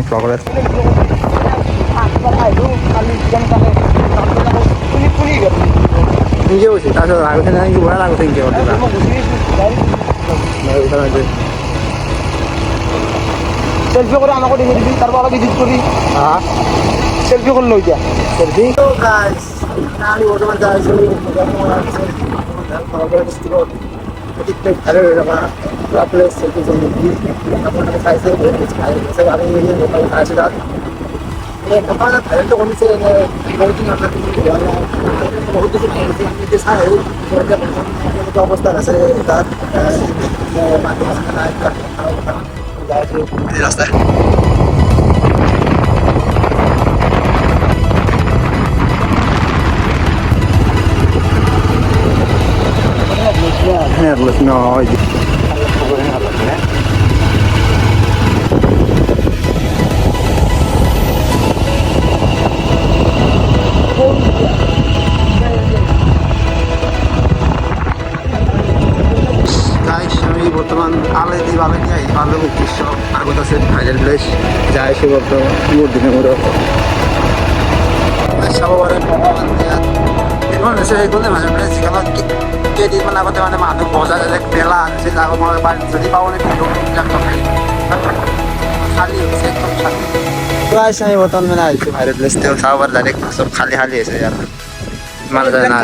progress. Thank you. That's all. I was saying you were like thank you. Selfie করে আমাকে দেখে দিবি তারপর আলাদা এডিট করবি হ্যাঁ সেলফি করে লই যা সেলফি তো গাইস নালি বর্তমান যাই শুরু প্রত্যেকটা ঘরে রাখা প্লেস সেলফি জন্য আপনাদের সাইজে আছে আমি এই লোকাল আছে রাত এই দোকানে ভালো তো কমছে বহুত দিন আমরা বহুত কিছু পেয়েছি আমি যে সারা এই অবস্থা আছে তার রাস্তা Headless, no idea. আমি বর্তমান আলেদি বালেদিয়াই আলো উদ্দেশ্য আগত আছে ভাইরাল প্লেস যাই সে বর্তমান মূর্তিনে মতো সবারে ভগবান দেয়া এমন এসে এইগুলো ভাইরাল প্লেস যেখানে কেইদিনমান আগতে মানে মানুহ বজাৰ এক মেলা আনিছিল আগৰ মই বাৰী যদি পাবলৈ বিলাক খালী হৈছে একদম খালী তো আইসি আমি বৰ্তমান মানে আহিছোঁ ভাইৰাল প্লেচ তেওঁ চাব পাৰে ডাইৰেক্ট চব খালী খালী হৈছে ইয়াত মানুহ যায় না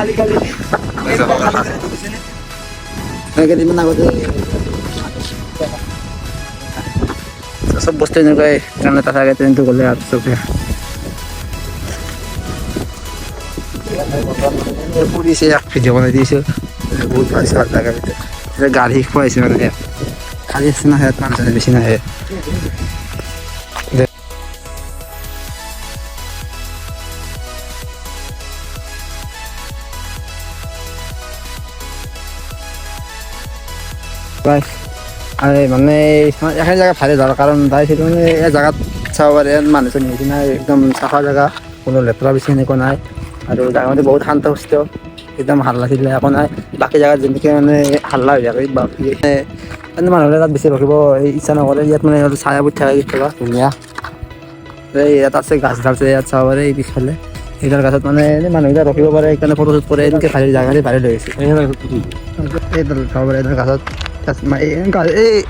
কেইদিনমান আগতে সব বস্তু এনেকুৱাই কাৰণে তাত আগে ট্ৰেইনটো গ'লে আৰু চবে পুলিচে এক ভিডিঅ' বনাই দিছোঁ বহুত ভাল চাল লাগা গাড়ী খুৱাইছে মানে খালী আছে না ইয়াত মানুহ বেছি নাহে আরে মানে এখানে জায়গা ভালে যাওয়ার কারণ তাই সেটা মানে এই জায়গাত চাব পারে মানুষ নিয়েছি না একদম চাফা জায়গা কোনো লেতেরা বেশি এনেকুৱা নাই আৰু জায়গা মধ্যে বহুত শান্ত সুস্থ একদম হাল্লা চিল্লা একো নাই বাকী জায়গাত যেনেকৈ মানে হাল্লা হৈ থাকে বাকী মানে মানুহবিলাকে তাত বেছি ৰখিব ইচ্ছা নকৰে ইয়াত মানে ছায়া পৰি থাকে কেতিয়াবা ধুনীয়া এই ইয়াত আছে গাছ আছে ইয়াত চাব পাৰে এই পিছফালে এইডাল গাছত মানে মানুহবিলাক ৰখিব পাৰে সেইকাৰণে ফটো শ্বুট কৰে এনেকৈ ভালে জায়গাতে ভালে লৈ গৈছে এইডাল চাব পাৰে এইডাল গাছত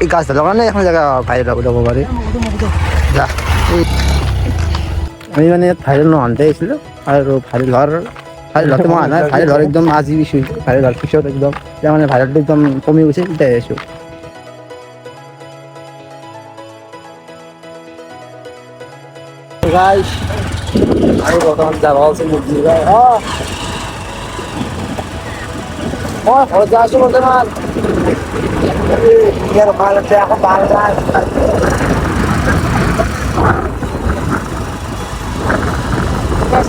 এই গাছ ডালৰ কাৰণে এখন জেগা ভাইৰেল যাব পাৰি যা আমি মানে ইয়াত ভাইৰেল নহওঁতে আহিছিলোঁ আৰু ভাইৰেল হোৱাটো মই নাই ভাইৰেল হোৱাৰ একদম আজি বেছি ভাইৰেল হোৱাৰ পিছত একদম এতিয়া মানে ভাইৰেলটো একদম কমি গৈছে এতিয়া আহিছোঁ আমি বৰ্তমান যাব আছে মই ঘৰত যাই আছোঁ বৰ্তমান ইয়াৰ ভাল আছে আকৌ ভাল যায়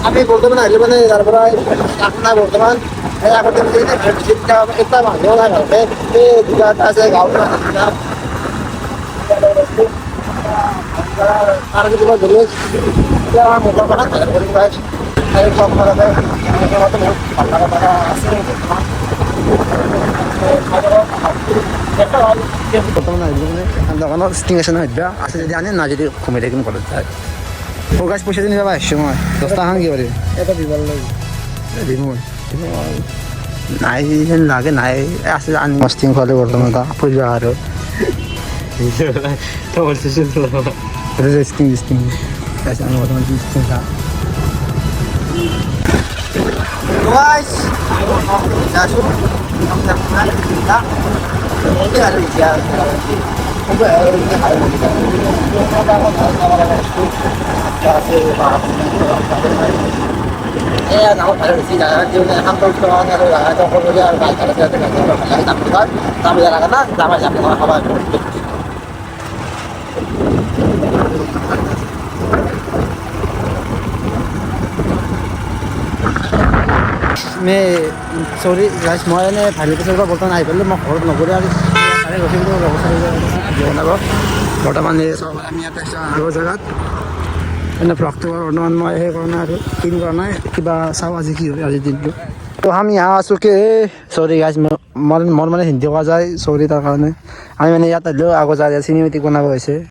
আমি বৰ্তমান আহিলোঁ মানে তাৰ পৰা নাই বৰ্তমান এই আগতে এটা মানুহ নাই ভালকে এই দুটা আছে গাঁৱত আৰু কিবা ধৰি এতিয়া আমাৰ মোটাৰ কথা কৰি পাইছোঁ আৰু চব ঘৰতে ভাল লগা আছে বৰ্তমান আহিলোঁ মানে দোকানত ষ্টিং আছে নহয় এতিয়া আছে যদি আনে না যদি ঘুমাই থাকিম কলেজ যায় ফ'কাছ পইচা দিন যাবা আহিছোঁ মই 10 টকা কি কৰিম এটা দিব লাগে দিম নাই যেন লাগে নাই আছে আনি ষ্টিং খোৱালে বৰ্তমান এটা ফুৰিব আৰু ষ্টিং আছে আমি বৰ্তমান ষ্টিং খাওঁ guys ayo namun ada di sini ada juga hampir semua ada kemudian ada tapi ya karena sama yang apa मैं सॉरी गाइस मैं ने भारी पेसर का बर्तमान आई पेलो मैं घर नगरे आरो आरे रखिबो व्यवस्था बनाब बर्तमान আমি ইয়াত আগৰ জায়গাত এনে প্ৰক্টো বৰ্তমান মই সেই কৰা নাই আৰু কিন কৰা নাই কিবা চাও আজি কি হয় আজি দিনটো তো আমি यहाँ आसो के सॉरी गाइस মোৰ মানে হিন্দী কোৱা যায় সৰি তাৰ কাৰণে আমি মানে ইয়াত আহিলো আগৰ জায়গা চিনেমেটিক বনাব হৈছে